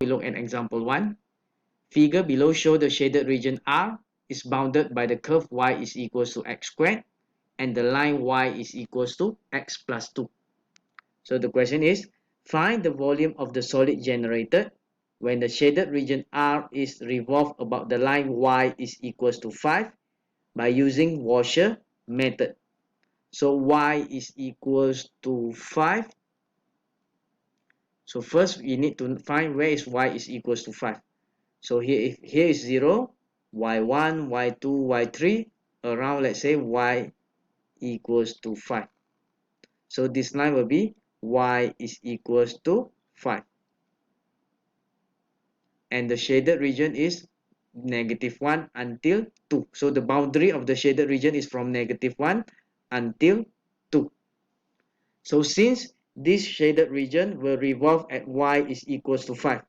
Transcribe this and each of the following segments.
We look at example 1. Figure below show the shaded region R is bounded by the curve y is equals to x squared and the line y is equals to x plus 2. So the question is, find the volume of the solid generated when the shaded region R is revolved about the line y is equals to 5 by using washer method. So y is equals to 5. So first we need to find where is y is equals to 5. So here is 0, y1, y2, y3, around let's say y equals to 5. So this line will be y is equals to 5. And the shaded region is -1 until 2. So the boundary of the shaded region is from -1 until 2. So since this shaded region will revolve at y is equals to 5.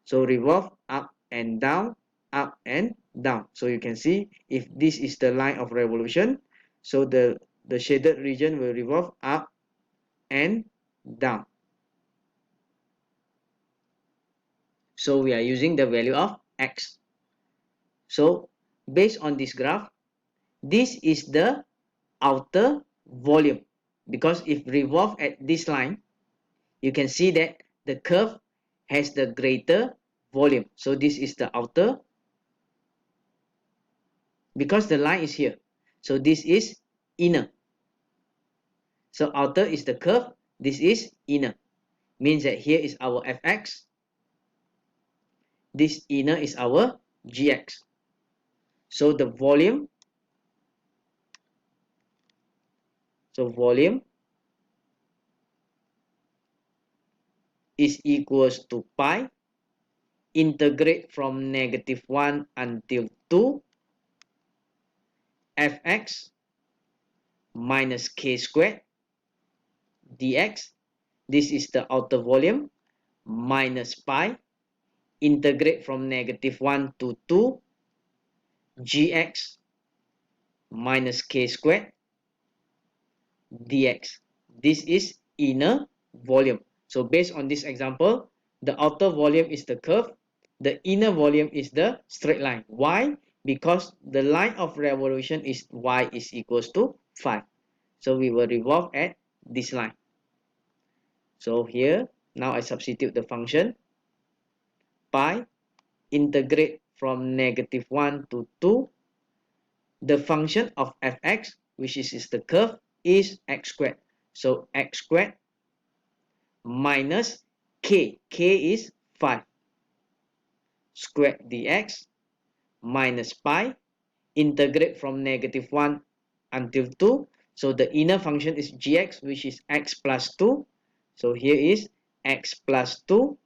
So revolve up and down, up and down. So you can see if this is the line of revolution, so the shaded region will revolve up and down. So we are using the value of x. So based on this graph, this is the outer volume, because if revolve at this line, you can see that the curve has the greater volume. So this is the outer, because the line is here. So this is inner. So outer is the curve, this is inner. Means that here is our fx, this inner is our gx. So the volume, is equals to pi, integrate from -1 until 2, fx minus k squared dx. This is the outer volume, minus pi, integrate from -1 to 2, gx minus k squared dx. This is inner volume. So based on this example, the outer volume is the curve, the inner volume is the straight line. Why? Because the line of revolution is y is equals to 5. So we will revolve at this line. So here, now I substitute the function. Pi, integrate from -1 to 2. The function of fx, which is the curve, is x squared. So x squared minus k. K is 5. Squared dx minus pi, integrate from -1 until 2. So the inner function is gx, which is x plus 2. So here is x plus 2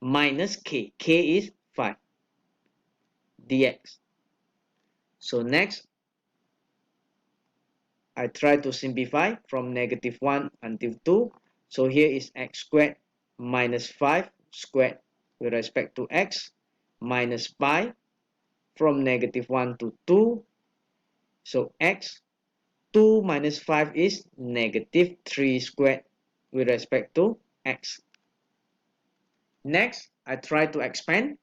minus k. K is 5 dx. So next, I try to simplify from -1 until 2. So here is x squared minus 5 squared with respect to x minus pi from -1 to 2. So x, 2 minus 5 is -3 squared with respect to x. Next, I try to expand.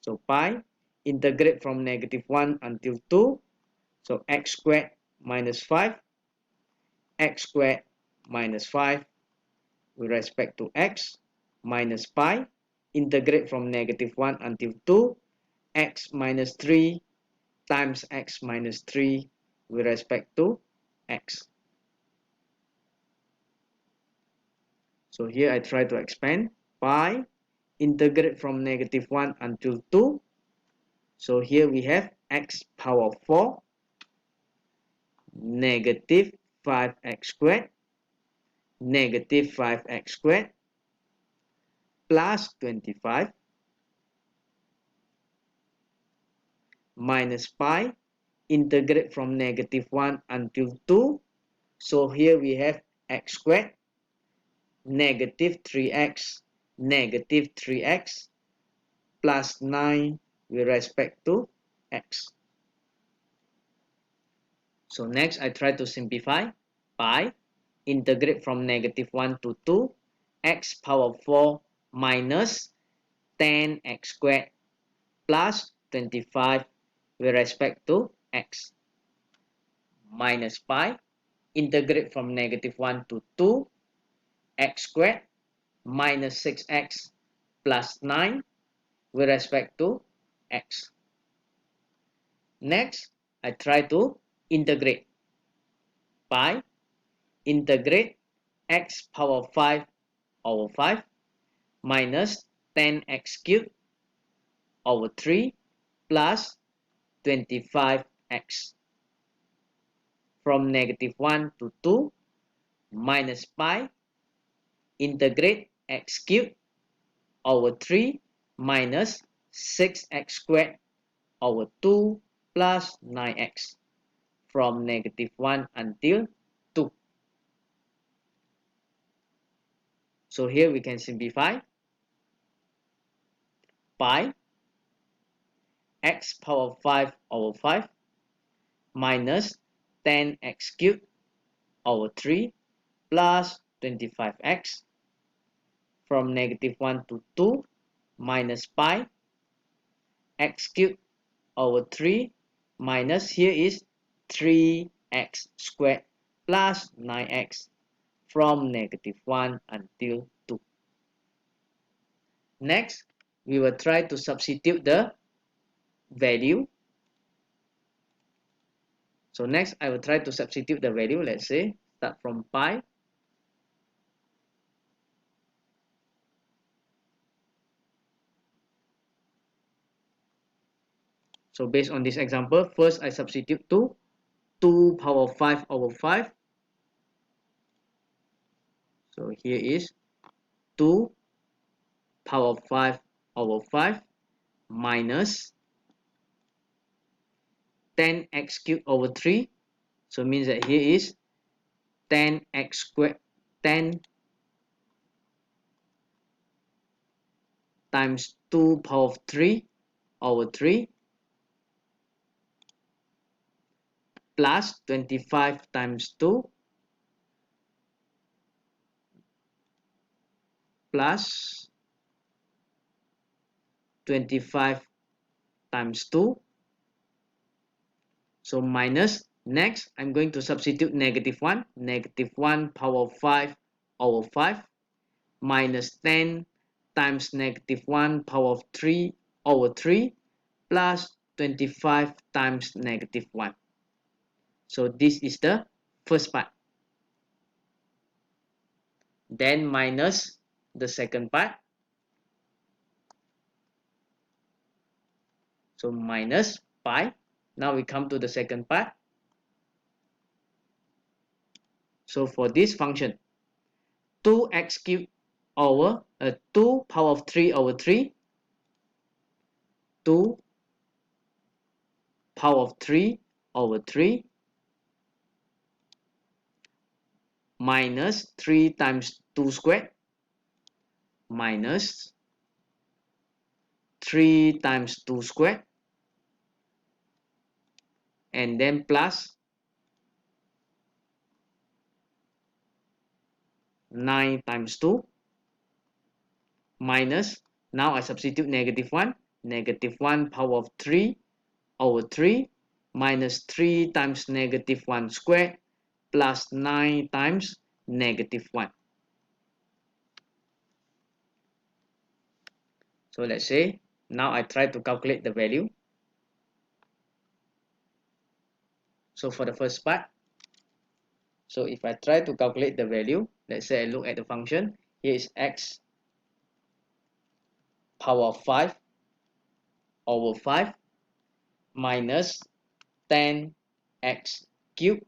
So pi, integrate from -1 until 2. So x squared minus 5, x squared minus 5 with respect to x minus pi, integrate from -1 until 2, x minus 3 times x minus 3 with respect to x. So here I try to expand. Pi, integrate from -1 until 2. So here we have x power 4 negative 5x squared negative 5x squared plus 25 minus pi, integrate from -1 until 2. So here we have x squared negative 3x negative 3x plus 9 with respect to x. So next I try to simplify. Pi, integrate from -1 to 2, x power 4 minus 10x squared plus 25 with respect to x minus pi, integrate from -1 to 2, x squared minus 6x plus 9 with respect to x. Next, I try to integrate pi, integrate x power 5 over 5 minus 10x cubed over 3 plus 25x from -1 to 2 minus pi, integrate x cubed over 3 minus 6x squared over 2 plus 9x from -1 until 2. So here we can simplify pi x power 5 over 5 minus 10x cubed over 3 plus 25x from -1 to 2 minus pi x cubed over 3 minus here is 3x squared plus 9x from -1 until 2. Next, we will try to substitute the value. So next, I will try to substitute the value. Let's say, start from pi. So based on this example, first I substitute 2 power 5 over 5. So here is 2 power 5 over 5 minus 10x cubed over 3. So means that here is 10x squared, 10 times 2 power of 3 over 3 plus 25 times 2 plus 25 times 2. So minus, next I'm going to substitute -1, -1 power 5 over 5 minus 10 times -1 power of 3 over 3 plus 25 times -1. So this is the first part. Then minus the second part. So minus pi. Now we come to the second part. So for this function, 2x cubed over 2 power of 3 over 3, 2 power of 3 over 3 minus 3 times 2 squared minus 3 times 2 squared and then plus 9 times 2 minus, now I substitute -1, -1 power of 3 over 3 minus 3 times -1 squared plus 9 times -1. So let's say, now I try to calculate the value. So for the first part, so if I try to calculate the value, let's say I look at the function, here is x power 5 over 5 minus 10x cubed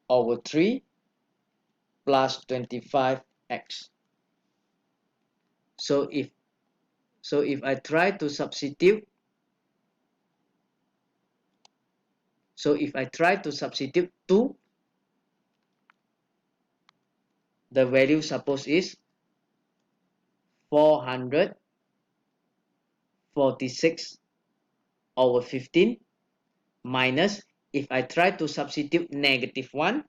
over 3 plus 25x. So if I try to substitute, so if I try to substitute 2, the value suppose is 446 over 15 minus, if I try to substitute -1,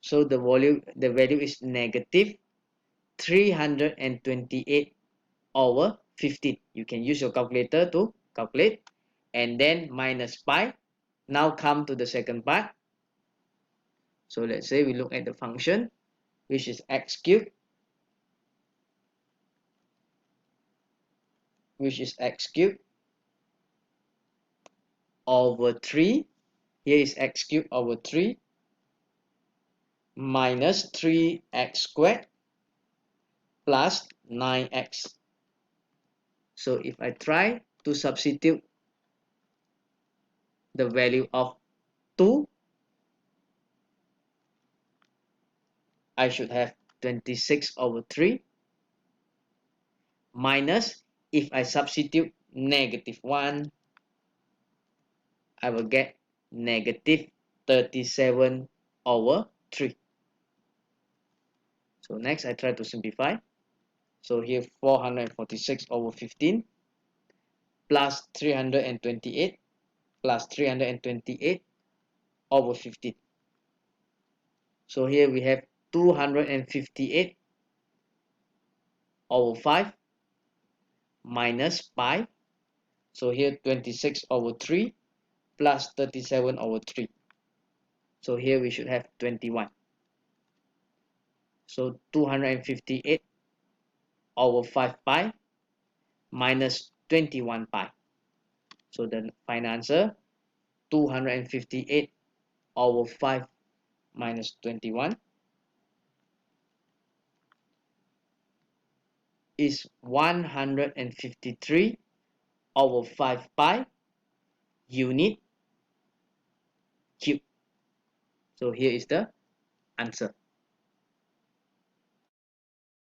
So the value is negative 328 over 15. You can use your calculator to calculate. And then minus pi. Now come to the second part. So let's say we look at the function, which is x cubed, over 3. Here is x cubed over 3 minus 3x squared plus 9x. So if I try to substitute the value of 2, I should have 26 over 3 minus, if I substitute negative 1, I will get negative 37 over 3. So next I try to simplify. So here 446 over 15 plus 328 plus 328 over 15. So here we have 258 over 5 minus pi. So here 26 over 3 plus 37 over 3. So here we should have 21. So 258 over 5 pi minus 21 pi. So the final answer, 258 over 5 minus 21 is 153 over 5 pi unit cube. So here is the answer.